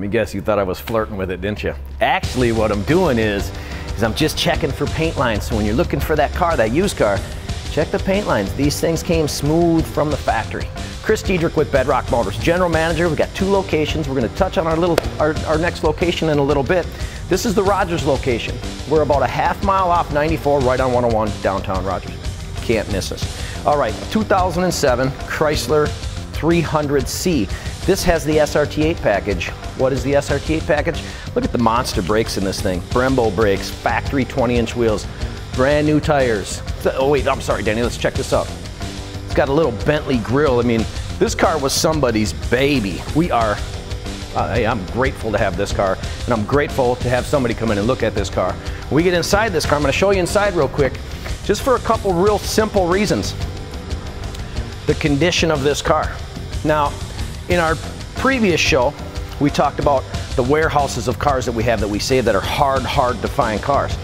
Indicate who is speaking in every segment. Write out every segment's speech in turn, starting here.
Speaker 1: me guess, you thought I was flirting with it, didn't you? Actually, what I'm doing is I'm just checking for paint lines. So when you're looking for that car, that used car, check the paint lines. These things came smooth from the factory. Chris Diedrich with Bedrock Motors, General Manager. We've got 2 locations. We're going to touch on our next location in a little bit. This is the Rogers location. We're about a half mile off 94, right on 101, downtown Rogers. Can't miss us. All right, 2007 Chrysler 300C. This has the SRT8 package. What is the SRT8 package? Look at the monster brakes in this thing. Brembo brakes, factory 20-inch wheels, brand new tires. Oh wait, I'm sorry, Danny, let's check this out. It's got a little Bentley grille. I mean, this car was somebody's baby. I'm grateful to have this car, and I'm grateful to have somebody come in and look at this car. When we get inside this car, I'm gonna show you inside real quick, just for a couple real simple reasons. The condition of this car. Now, in our previous show, we talked about the warehouses of cars that we have that we save that are hard to find cars.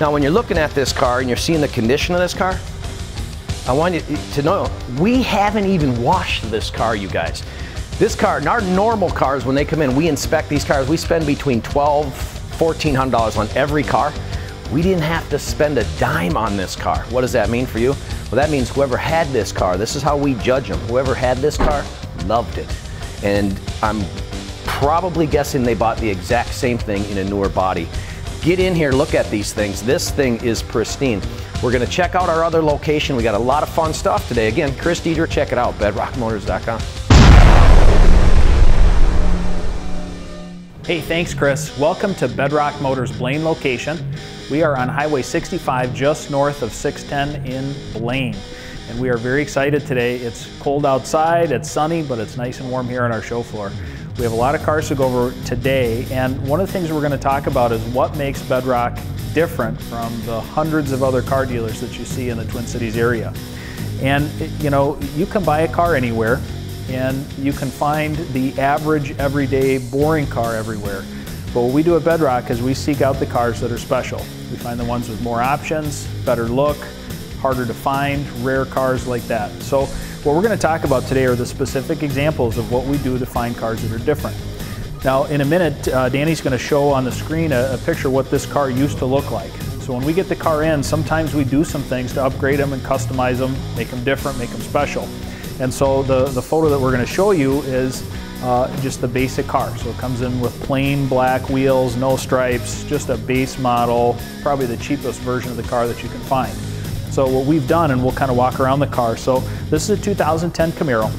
Speaker 1: Now, when you're looking at this car and you're seeing the condition of this car, I want you to know, we haven't even washed this car, you guys. This car, and our normal cars, when they come in, we inspect these cars, we spend between $1,200, $1,400 on every car. We didn't have to spend a dime on this car. What does that mean for you? Well, that means whoever had this car, this is how we judge them. Whoever had this car loved it. And I'm probably guessing they bought the exact same thing in a newer body. Get in here, look at these things. This thing is pristine. We're gonna check out our other location. We got a lot of fun stuff today. Again, Chris Diedrich, check it out, bedrockmotors.com.
Speaker 2: Hey, thanks Chris. Welcome to Bedrock Motors Blaine location. We are on Highway 65 just north of 610 in Blaine. And we are very excited today. It's cold outside, it's sunny, but it's nice and warm here on our show floor. We have a lot of cars to go over today, and one of the things we're going to talk about is what makes Bedrock different from the hundreds of other car dealers that you see in the Twin Cities area. And you know, you can buy a car anywhere, and you can find the average, everyday, boring car everywhere. But what we do at Bedrock is we seek out the cars that are special. We find the ones with more options, better look, harder to find, rare cars like that. So what we're going to talk about today are the specific examples of what we do to find cars that are different. Now in a minute, Danny's going to show on the screen a picture of what this car used to look like. So when we get the car in, sometimes we do some things to upgrade them and customize them, make them different, make them special. And so the photo that we're going to show you is just the basic car. So it comes in with plain black wheels, no stripes, just a base model, probably the cheapest version of the car that you can find. So what we've done, and we'll kind of walk around the car. So this is a 2010 Camaro,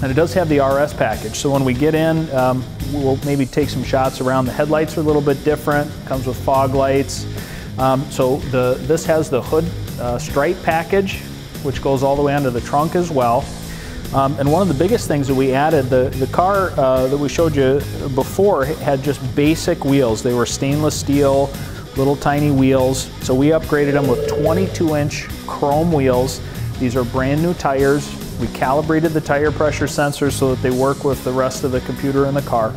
Speaker 2: and it does have the RS package. So when we get in, we'll maybe take some shots around. The headlights are a little bit different, comes with fog lights. This has the hood stripe package, which goes all the way onto the trunk as well. And one of the biggest things that we added, the car that we showed you before had just basic wheels. They were stainless steel, little tiny wheels. So we upgraded them with 22-inch chrome wheels. These are brand new tires. We calibrated the tire pressure sensors so that they work with the rest of the computer in the car.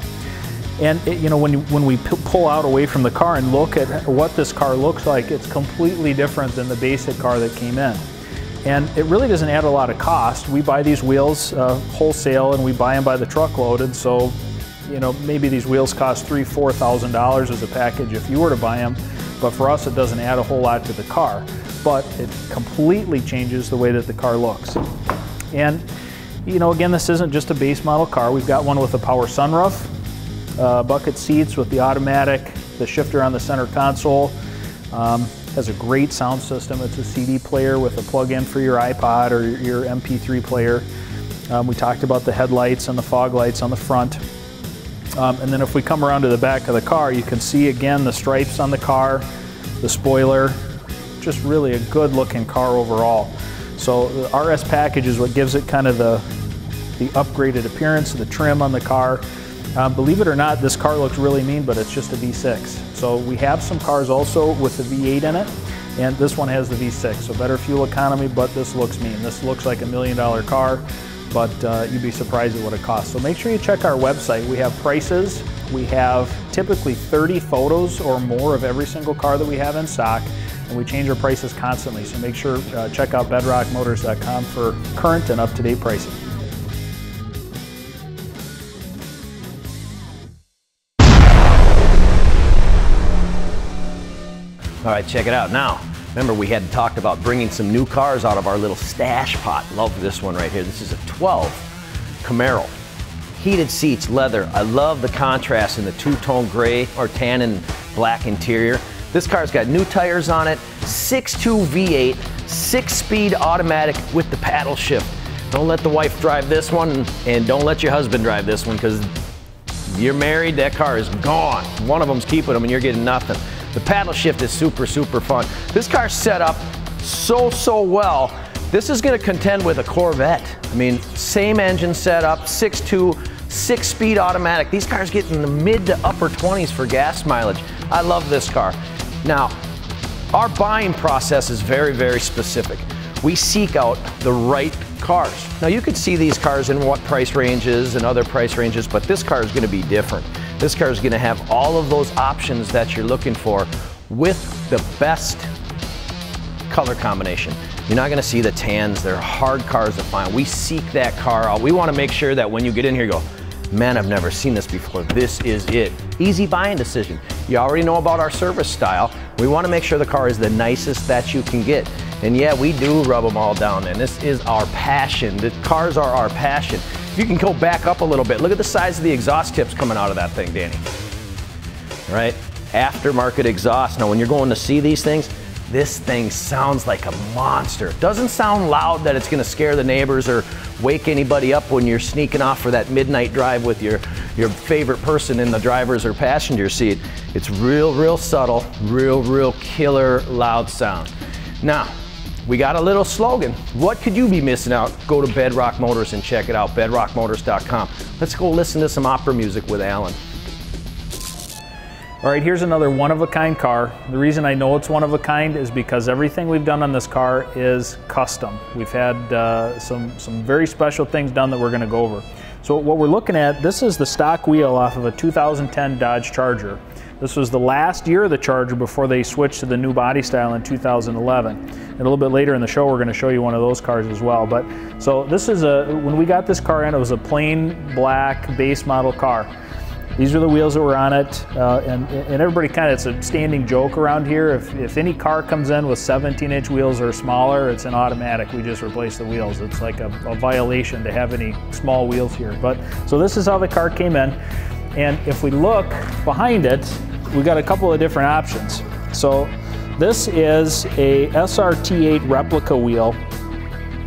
Speaker 2: And you know, when we pull out away from the car and look at what this car looks like, it's completely different than the basic car that came in. And it really doesn't add a lot of cost. We buy these wheels wholesale, and we buy them by the truckload. And so, you know, maybe these wheels cost $3,000, $4,000 as a package if you were to buy them. But for us, it doesn't add a whole lot to the car. But it completely changes the way that the car looks. And, you know, again, this isn't just a base model car. We've got one with a power sunroof, bucket seats with the automatic, the shifter on the center console. Has a great sound system. It's a CD player with a plug-in for your iPod or your MP3 player. We talked about the headlights and the fog lights on the front. And then if we come around to the back of the car, you can see again the stripes on the car, the spoiler, just really a good looking car overall. So the RS package is what gives it kind of the upgraded appearance, the trim on the car. Believe it or not, this car looks really mean, but it's just a V6. So we have some cars also with the V8 in it, and this one has the V6. So better fuel economy, but this looks mean. This looks like $1 million car, but you'd be surprised at what it costs. So make sure you check our website. We have prices. We have typically 30 photos or more of every single car that we have in stock, and we change our prices constantly. So make sure check out bedrockmotors.com for current and up-to-date pricing.
Speaker 1: All right, check it out. Now, remember we had talked about bringing some new cars out of our little stash pot. Love this one right here. This is a 12 Camaro. Heated seats, leather. I love the contrast in the two-tone gray or tan and black interior. This car's got new tires on it, 6.2 V8, 6-speed automatic with the paddle shift. Don't let the wife drive this one, and don't let your husband drive this one, because you're married, that car is gone. One of them's keeping them and you're getting nothing. The paddle shift is super, super fun. This car's set up so well. This is gonna contend with a Corvette. I mean, same engine setup, 6.2, 6-speed automatic. These cars get in the mid to upper 20s for gas mileage. I love this car. Now, our buying process is very, very specific. We seek out the right cars. Now, you could see these cars in what price ranges and other price ranges, but this car is going to be different. This car is going to have all of those options that you're looking for with the best color combination. You're not going to see the tans. They're hard cars to find. We seek that car out. We want to make sure that when you get in here, you go, man, I've never seen this before. This is it. Easy buying decision. You already know about our service style. We want to make sure the car is the nicest that you can get. And yeah, we do rub them all down, and this is our passion. The cars are our passion. If you can go back up a little bit, look at the size of the exhaust tips coming out of that thing, Danny. Right? Aftermarket exhaust. Now, when you're going to see these things, this thing sounds like a monster. It doesn't sound loud that it's going to scare the neighbors or wake anybody up when you're sneaking off for that midnight drive with your favorite person in the driver's or passenger seat. It's real subtle, real killer loud sound. Now, we got a little slogan. What could you be missing out? Go to Bedrock Motors and check it out, bedrockmotors.com. Let's go listen to some opera music with Alan.
Speaker 2: All right, here's another one-of-a-kind car. The reason I know it's one-of-a-kind is because everything we've done on this car is custom. We've had some very special things done that we're going to go over. So what we're looking at, this is the stock wheel off of a 2010 Dodge Charger. This was the last year of the Charger before they switched to the new body style in 2011. And a little bit later in the show, we're going to show you one of those cars as well. But so this is when we got this car in, it was a plain black base model car. These are the wheels that were on it, and everybody kind of, it's a standing joke around here. If any car comes in with 17-inch wheels or smaller, it's an automatic. We just replace the wheels. It's like a violation to have any small wheels here. But so this is how the car came in, and if we look behind it, we got a couple of different options. So this is a SRT8 replica wheel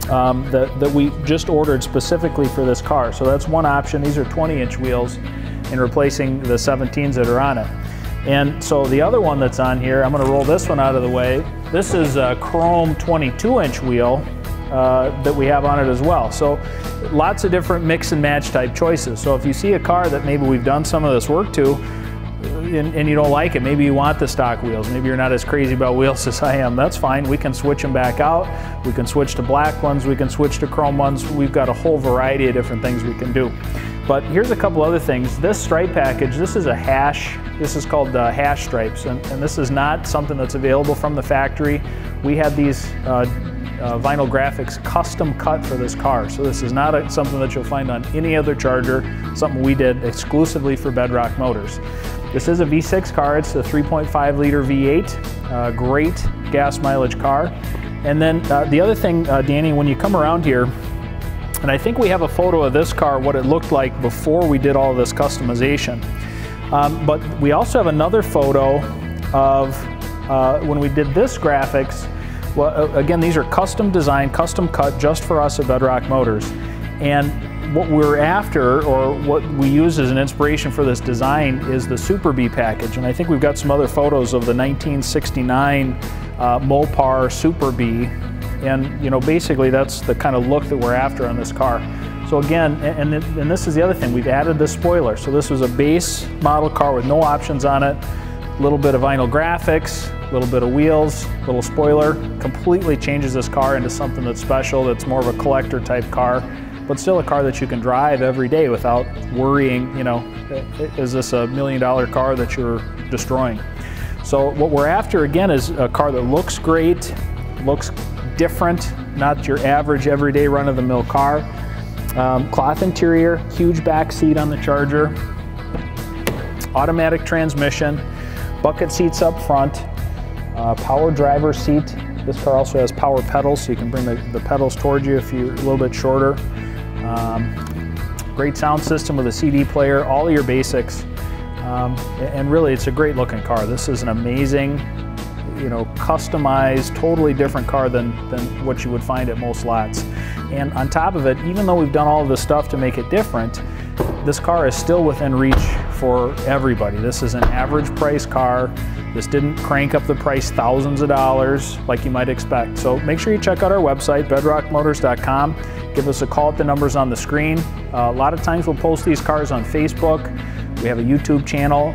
Speaker 2: that we just ordered specifically for this car. So that's one option. These are 20-inch wheels, and replacing the 17s that are on it. And so the other one that's on here, I'm going to roll this one out of the way. This is a chrome 22-inch wheel that we have on it as well. So lots of different mix and match type choices. So if you see a car that maybe we've done some of this work to, and you don't like it, maybe you want the stock wheels, maybe you're not as crazy about wheels as I am, that's fine. We can switch them back out. We can switch to black ones. We can switch to chrome ones. We've got a whole variety of different things we can do. But here's a couple other things. This stripe package, this is a hash. This is called hash stripes, and this is not something that's available from the factory. We had these vinyl graphics custom cut for this car. So this is not something that you'll find on any other Charger, something we did exclusively for Bedrock Motors. This is a V6 car. It's a 3.5 liter V8, great gas mileage car. And then the other thing, Danny, when you come around here, and I think we have a photo of this car, what it looked like before we did all of this customization. But we also have another photo of when we did this graphics. Well, again, these are custom designed, custom cut just for us at Bedrock Motors. And what we're after, or what we use as an inspiration for this design, is the Super B package. And I think we've got some other photos of the 1969 Mopar Super B. And you know, basically that's the kind of look that we're after on this car. So again, and this is the other thing, we've added the spoiler. So this was a base model car with no options on it, a little bit of vinyl graphics, a little bit of wheels, a little spoiler. Completely changes this car into something that's special, that's more of a collector type car, but still a car that you can drive every day without worrying, you know, is this $1 million car that you're destroying? So what we're after again is a car that looks great, looks different, not your average everyday run-of-the-mill car. Cloth interior, huge back seat on the Charger, automatic transmission, bucket seats up front, Power driver seat. This car also has power pedals, so you can bring the pedals towards you if you're a little bit shorter. Great sound system with a CD player, all of your basics. And really, it's a great looking car. This is an amazing, customized, totally different car than what you would find at most lots. And on top of it, even though we've done all of this stuff to make it different, this car is still within reach for everybody. This is an average price car. This didn't crank up the price thousands of dollars like you might expect. So make sure you check out our website, bedrockmotors.com. Give us a call at the numbers on the screen. A lot of times we'll post these cars on Facebook. We have a YouTube channel,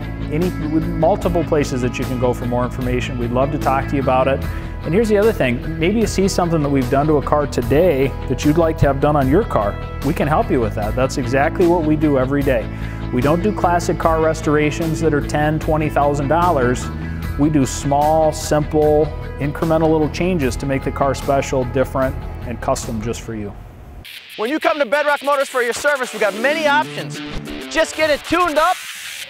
Speaker 2: multiple places that you can go for more information. We'd love to talk to you about it. And here's the other thing, maybe you see something that we've done to a car today that you'd like to have done on your car. We can help you with that. That's exactly what we do every day. We don't do classic car restorations that are $10,000, $20,000. We do small, simple, incremental little changes to make the car special, different, and custom just for you.
Speaker 1: When you come to Bedrock Motors for your service, we've got many options. Just get it tuned up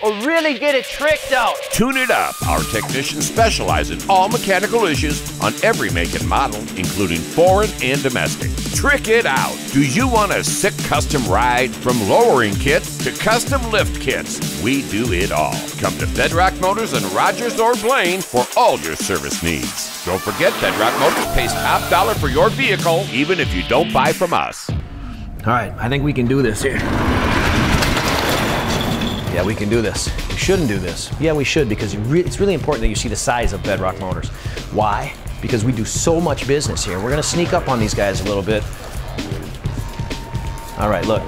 Speaker 1: or really get it tricked out.
Speaker 3: Tune it up. Our technicians specialize in all mechanical issues on every make and model, including foreign and domestic. Trick it out. Do you want a sick custom ride? From lowering kits to custom lift kits, we do it all. Come to Bedrock Motors in Rogers or Blaine for all your service needs. Don't forget, Bedrock Motors pays top dollar for your vehicle, even if you don't buy from us.
Speaker 1: All right, I think we can do this here. Yeah, we can do this. We shouldn't do this. Yeah, we should, because it's really important that you see the size of Bedrock Motors. Why? Because we do so much business here. We're gonna sneak up on these guys a little bit. All right, look,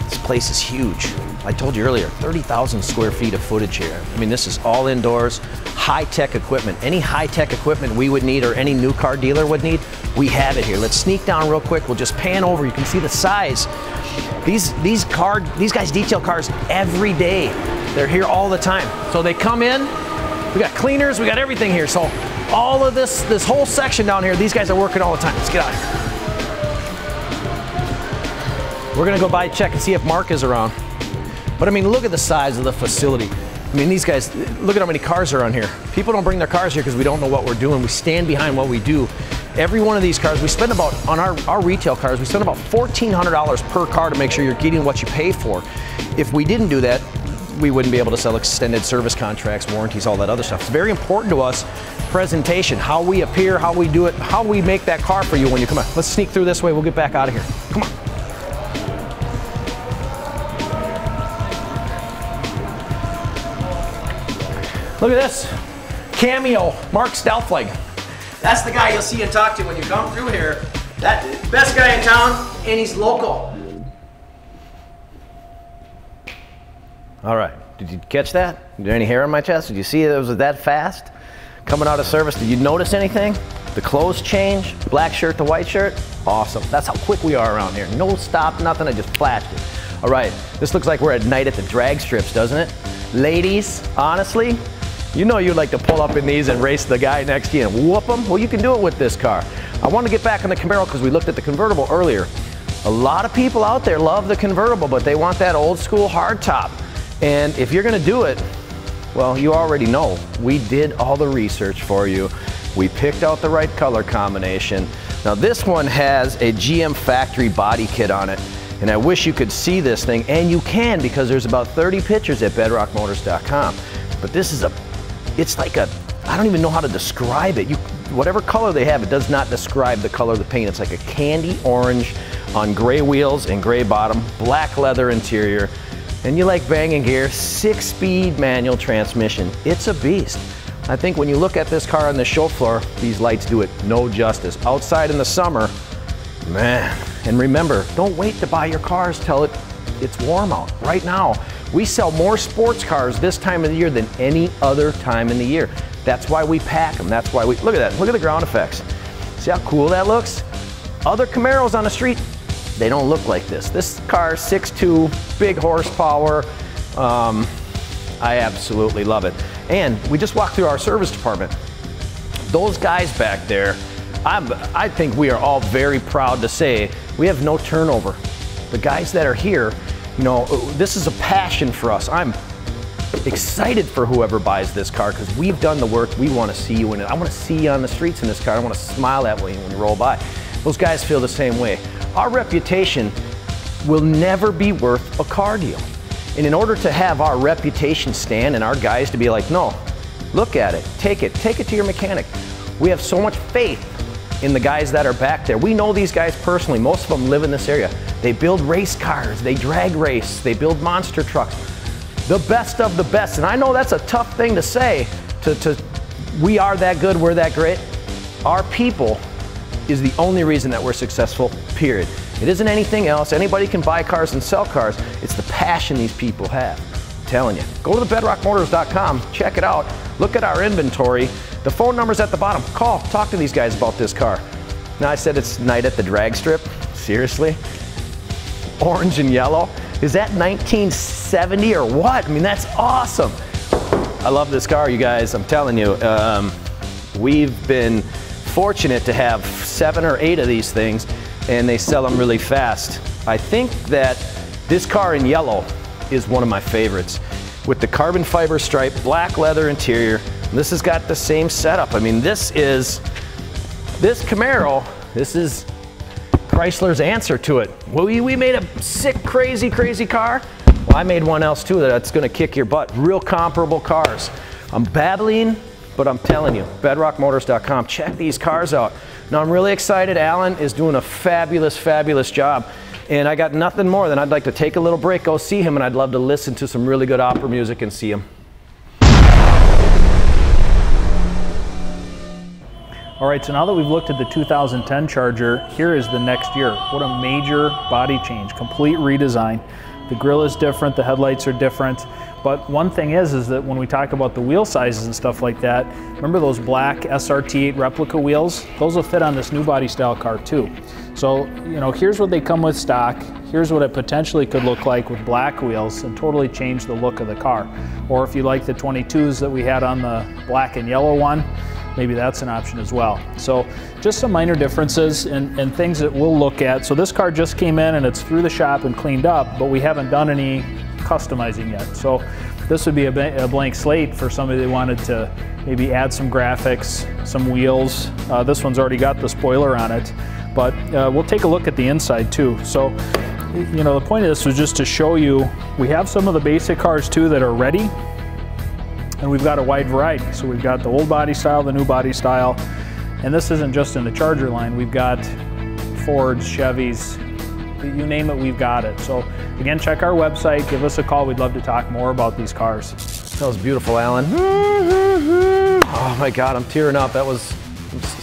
Speaker 1: this place is huge. I told you earlier, 30,000 square feet of footage here. I mean, this is all indoors, high-tech equipment. Any high-tech equipment we would need or any new car dealer would need, we have it here. Let's sneak down real quick. We'll just pan over. You can see the size. These guys detail cars every day. They're here all the time. So they come in, we got cleaners, we got everything here. So all of this whole section down here, these guys are working all the time. Let's get out of here. We're gonna go by, check and see if Mark is around. But I mean, look at the size of the facility. I mean, these guys, look at how many cars are on here. People don't bring their cars here because we don't know what we're doing. We stand behind what we do. Every one of these cars, we spend about, on our retail cars, we spend about $1,400 per car to make sure you're getting what you pay for. If we didn't do that, we wouldn't be able to sell extended service contracts, warranties, all that other stuff. It's very important to us, presentation, how we appear, how we do it, how we make that car for you when you come out. Let's sneak through this way, we'll get back out of here. Come on. Look at this, Cameo, Mark Stelfleg. That's the guy you'll see and talk to when you come through here. That best guy in town, and he's local. All right, did you catch that? Is there any hair on my chest? Did you see it was that fast? Coming out of service, did you notice anything? The clothes change, black shirt to white shirt, awesome. That's how quick we are around here. No stop, nothing, I just flashed it. All right, this looks like we're at night at the drag strips, doesn't it? Ladies, honestly, you know you'd like to pull up in these and race the guy next to you and whoop him. Well, you can do it with this car. I want to get back on the Camaro because we looked at the convertible earlier. A lot of people out there love the convertible, but they want that old school hardtop. And if you're going to do it, well, you already know. We did all the research for you. We picked out the right color combination. Now this one has a GM factory body kit on it. And I wish you could see this thing, and you can because there's about 30 pictures at bedrockmotors.com. But this is it's like a, I don't even know how to describe it. Whatever color they have, it does not describe the color of the paint. It's like a candy orange on gray wheels and gray bottom, black leather interior. And you like banging gear, 6-speed manual transmission. It's a beast. I think when you look at this car on the show floor, these lights do it no justice. Outside in the summer, man. And remember, don't wait to buy your cars till it's warm out. Right now, we sell more sports cars this time of the year than any other time in the year. That's why we pack them. That's why look at that. Look at the ground effects. See how cool that looks? Other Camaros on the street, they don't look like this. This car, 6'2", big horsepower. I absolutely love it. And we just walked through our service department. Those guys back there, I think we are all very proud to say we have no turnover. The guys that are here, you know, this is a passion for us. I'm excited for whoever buys this car because we've done the work. We want to see you in it. I want to see you on the streets in this car. I want to smile that way when you roll by. Those guys feel the same way. Our reputation will never be worth a car deal. And in order to have our reputation stand and our guys to be like, no, look at it, take it to your mechanic. We have so much faith in the guys that are back there. We know these guys personally. Most of them live in this area. They build race cars, they drag race, they build monster trucks. The best of the best. And I know that's a tough thing to say, we are that good, we're that great. Our people is the only reason that we're successful, period. It isn't anything else. Anybody can buy cars and sell cars. It's the passion these people have. I'm telling you. Go to the bedrockmotors.com, check it out, look at our inventory. The phone number's at the bottom. Call, talk to these guys about this car. Now I said it's night at the drag strip. Seriously? Orange and yellow? Is that 1970 or what? I mean, that's awesome. I love this car, you guys. I'm telling you. We've been fortunate to have 7 or 8 of these things, and they sell them really fast. I think that this car in yellow is one of my favorites. With the carbon fiber stripe, black leather interior, this has got the same setup. I mean, this Camaro, this is Chrysler's answer to it. We made a sick, crazy car. Well, I made one else too that's gonna kick your butt. Real comparable cars. I'm babbling, but I'm telling you, bedrockmotors.com, check these cars out. Now I'm really excited. Alan is doing a fabulous, fabulous job. And I got nothing more than I'd like to take a little break, go see him, and I'd love to listen to some really good opera music and see him.
Speaker 2: All right, so now that we've looked at the 2010 Charger, here is the next year. What a major body change, complete redesign. The grille is different, the headlights are different. But one thing is that when we talk about the wheel sizes and stuff like that, remember those black SRT8 replica wheels? Those will fit on this new body style car too. So, you know, here's what they come with stock. Here's what it potentially could look like with black wheels and totally change the look of the car. Or if you like the 22s that we had on the black and yellow one, maybe that's an option as well. So just some minor differences and things that we'll look at. So this car just came in and it's through the shop and cleaned up, but we haven't done any customizing yet. So this would be a blank slate for somebody that wanted to maybe add some graphics, some wheels. This one's already got the spoiler on it, but we'll take a look at the inside too. So, you know, the point of this was just to show you, we have some of the basic cars too that are ready, and we've got a wide variety. So we've got the old body style, the new body style, and this isn't just in the Charger line. We've got Fords, Chevys, you name it, we've got it. So again, check our website, give us a call. We'd love to talk more about these cars.
Speaker 1: That was beautiful, Alan. Oh my God, I'm tearing up. That was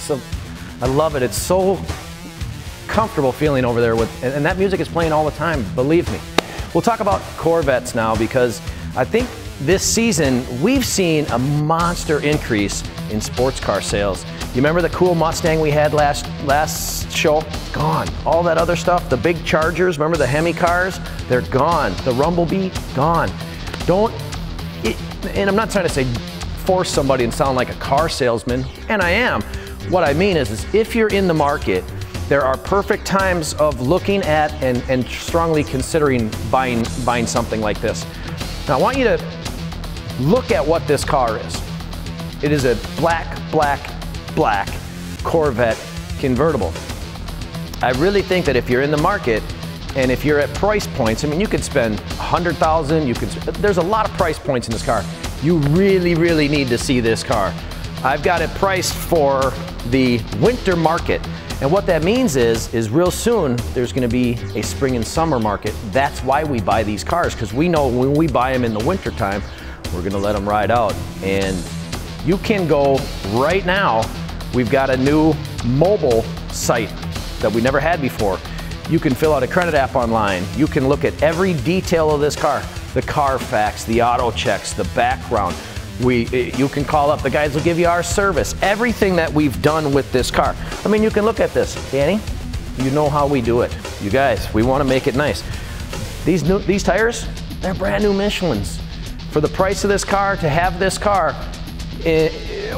Speaker 1: so, I love it. It's so comfortable feeling over there with, and that music is playing all the time, believe me. We'll talk about Corvettes now because I think this season we've seen a monster increase in sports car sales. You remember the cool Mustang we had last show? Gone. All that other stuff, the big Chargers, remember the Hemi cars? They're gone. The Rumblebee, gone. And I'm not trying to say force somebody and sound like a car salesman, and I am. What I mean is if you're in the market, there are perfect times of looking at and strongly considering buying something like this. Now I want you to look at what this car is. It is a black Corvette convertible. I really think that if you're in the market and if you're at price points, I mean, you could spend $100,000, there's a lot of price points in this car. You really need to see this car. I've got it priced for the winter market. And what that means is real soon, there's gonna be a spring and summer market. That's why we buy these cars, because we know when we buy them in the winter time, we're gonna let them ride out. And you can go right now, we've got a new mobile site that we never had before. You can fill out a credit app online. You can look at every detail of this car, the Carfax, the auto checks, the background. You can call up, the guys will give you our service, everything that we've done with this car. I mean, you can look at this. Danny, you know how we do it. You guys, we want to make it nice. These tires, they're brand new Michelins. For the price of this car, to have this car,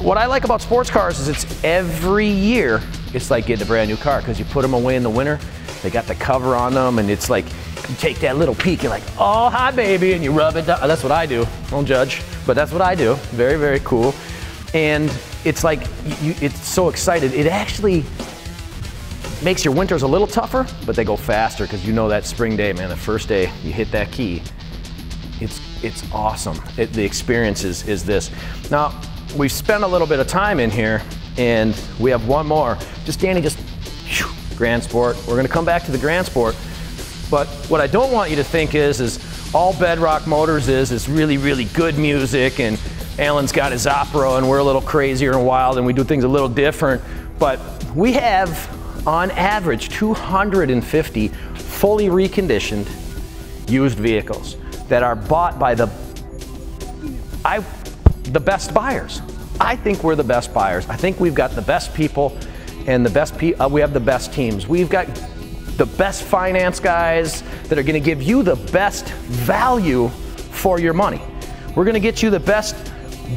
Speaker 1: what I like about sports cars is it's every year, it's like getting a brand new car because you put them away in the winter, they got the cover on them, and it's like, you take that little peek, you're like, oh, hi, baby, and you rub it down. That's what I do. Don't judge, but that's what I do. Very, very cool. And it's like, it's so excited. It actually makes your winters a little tougher, but they go faster because you know that spring day, man, the first day you hit that key, it's awesome. The experience is this. Now, we've spent a little bit of time in here, and we have one more. Danny, Grand Sport. We're gonna come back to the Grand Sport, but what I don't want you to think is all Bedrock Motors is really, really good music, and Alan's got his opera, and we're a little crazier and wild, and we do things a little different. But we have, on average, 250 fully reconditioned used vehicles that are bought by the best buyers. I think we're the best buyers. I think we've got the best people, and we have the best teams. We've got the best finance guys that are gonna give you the best value for your money. We're gonna get you the best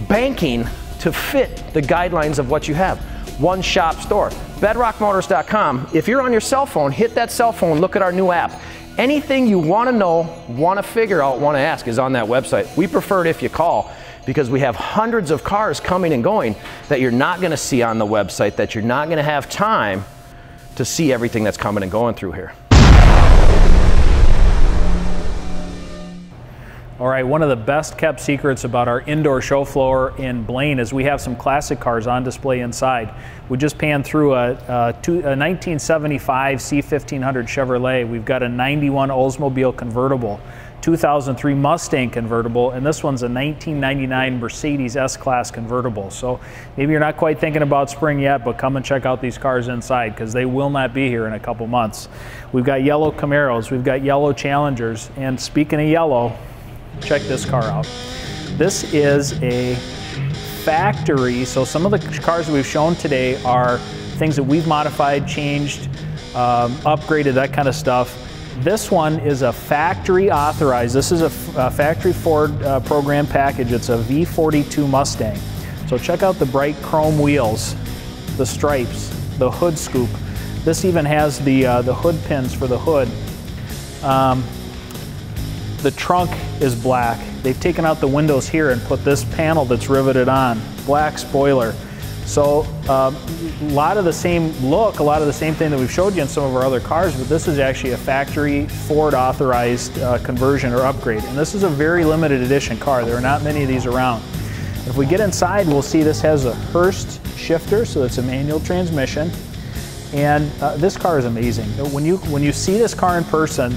Speaker 1: banking to fit the guidelines of what you have. One shop store. BedrockMotors.com. If you're on your cell phone, hit that cell phone, look at our new app. Anything you want to know, want to figure out, want to ask is on that website. We prefer it if you call, because we have hundreds of cars coming and going that you're not going to see on the website, that you're not going to have time to see everything that's coming and going through here.
Speaker 2: All right, one of the best kept secrets about our indoor show floor in Blaine is we have some classic cars on display inside. We just panned through a 1975 C1500 Chevrolet. We've got a 91 Oldsmobile convertible, 2003 Mustang convertible, and this one's a 1999 Mercedes S-Class convertible. So maybe you're not quite thinking about spring yet, but come and check out these cars inside, because they will not be here in a couple months. We've got yellow Camaros, we've got yellow Challengers, and speaking of yellow, check this car out. This is a factory, so some of the cars that we've shown today are things that we've modified, changed, upgraded, that kind of stuff. This one is a factory authorized. This is a factory Ford program package. It's a V42 Mustang. So check out the bright chrome wheels, the stripes, the hood scoop. This even has the hood pins for the hood. The trunk is black. They've taken out the windows here and put this panel that's riveted on. Black spoiler. So a lot of the same look, a lot of the same thing that we've showed you in some of our other cars, but this is actually a factory Ford authorized conversion or upgrade. And this is a very limited edition car. There are not many of these around. If we get inside, we'll see this has a Hurst shifter, so it's a manual transmission. And this car is amazing. When you see this car in person,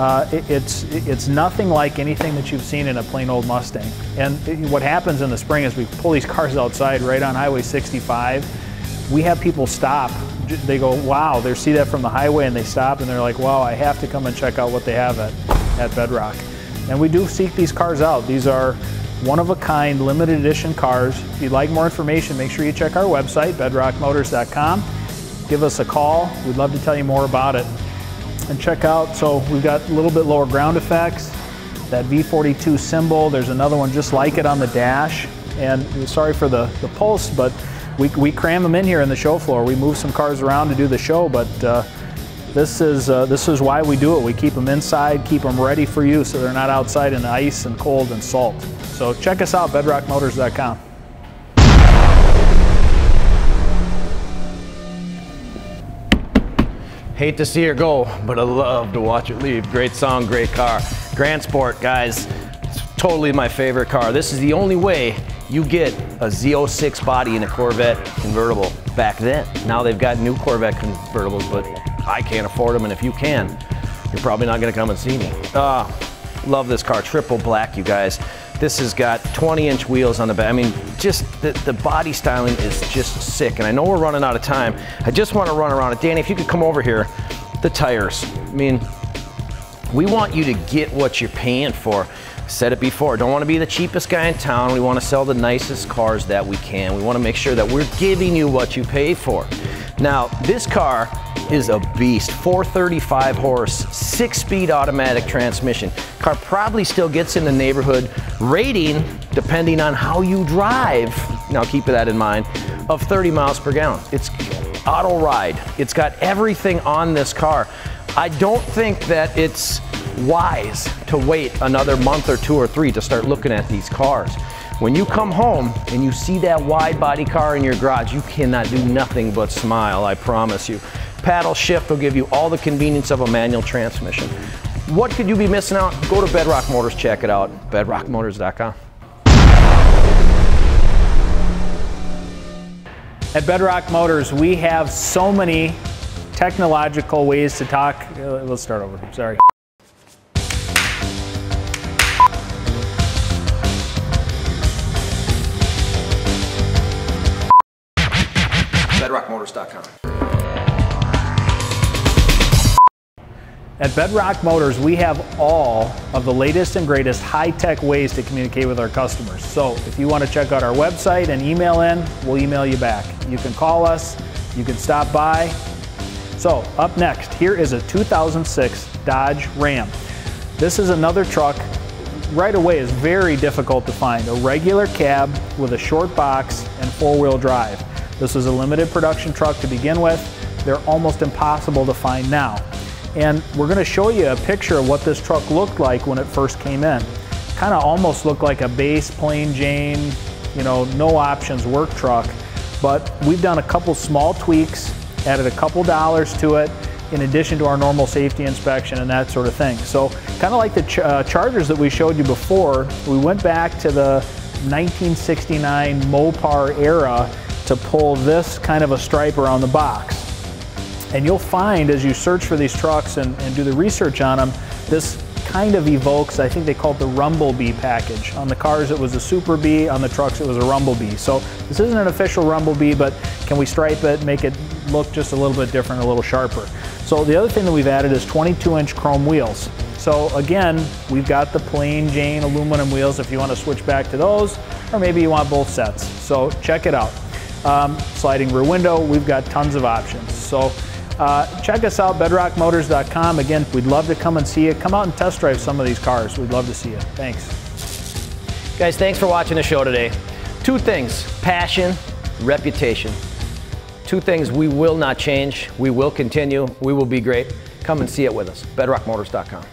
Speaker 2: it's nothing like anything that you've seen in a plain old Mustang. And what happens in the spring is we pull these cars outside right on Highway 65. We have people stop. They go, wow, they see that from the highway, and they stop and they're like, wow, I have to come and check out what they have at Bedrock. And we do seek these cars out. These are one-of-a-kind, limited edition cars. If you'd like more information, make sure you check our website, bedrockmotors.com. Give us a call. We'd love to tell you more about it. And check out, so we've got a little bit lower ground effects, that V42 symbol. There's another one just like it on the dash. And sorry for the pulse, but we cram them in here in the show floor. We move some cars around to do the show, but this is why we do it. We keep them inside, keep them ready for you, so they're not outside in the ice and cold and salt. So check us out, bedrockmotors.com.
Speaker 1: Hate to see her go, but I love to watch her leave. Great song, great car. Grand Sport, guys, it's totally my favorite car. This is the only way you get a Z06 body in a Corvette convertible back then. Now they've got new Corvette convertibles, but I can't afford them, and if you can, you're probably not gonna come and see me. Love this car, triple black, you guys. This has got 20-inch wheels on the back. I mean, just the body styling is just sick. And I know we're running out of time. I just want to run around it. Danny, if you could come over here. The tires. I mean, we want you to get what you're paying for. I said it before, don't want to be the cheapest guy in town. We want to sell the nicest cars that we can. We want to make sure that we're giving you what you pay for. Now, this car is a beast. 435 horse, 6-speed automatic transmission. Car probably still gets in the neighborhood rating, depending on how you drive, now keep that in mind, of 30 miles per gallon. It's auto ride. It's got everything on this car. I don't think that it's wise to wait another month or 2 or 3 to start looking at these cars. When you come home and you see that wide body car in your garage, you cannot do nothing but smile, I promise you. Paddle shift will give you all the convenience of a manual transmission. What could you be missing out? Go to Bedrock Motors, check it out, bedrockmotors.com.
Speaker 2: At Bedrock Motors, we have so many technological ways to talk. Let's start over, sorry.
Speaker 1: bedrockmotors.com.
Speaker 2: At Bedrock Motors, we have all of the latest and greatest high-tech ways to communicate with our customers. So if you want to check out our website and email in, we'll email you back. You can call us, you can stop by. So up next, here is a 2006 Dodge Ram. This is another truck, right away is very difficult to find. A regular cab with a short box and 4-wheel drive. This is a limited production truck to begin with. They're almost impossible to find now. And we're going to show you a picture of what this truck looked like when it first came in. Kind of almost looked like a base plain Jane, you know, no options work truck. But we've done a couple small tweaks, added a couple dollars to it, in addition to our normal safety inspection and that sort of thing. So kind of like the Chargers that we showed you before, we went back to the 1969 Mopar era to pull this kind of a stripe around the box. And you'll find as you search for these trucks and do the research on them, this kind of evokes, I think they call it the Rumblebee package. On the cars it was a Super Bee, on the trucks it was a Rumblebee. So this isn't an official Rumblebee, but can we stripe it, make it look just a little bit different, a little sharper. So the other thing that we've added is 22-inch chrome wheels. So again, we've got the plain Jane aluminum wheels if you want to switch back to those, or maybe you want both sets. So check it out. Sliding rear window, we've got tons of options. So check us out, bedrockmotors.com. Again, we'd love to come and see you. Come out and test drive some of these cars. We'd love to see you. Thanks.
Speaker 1: Guys, thanks for watching the show today. 2 things, passion, reputation. 2 things we will not change. We will continue. We will be great. Come and see it with us, bedrockmotors.com.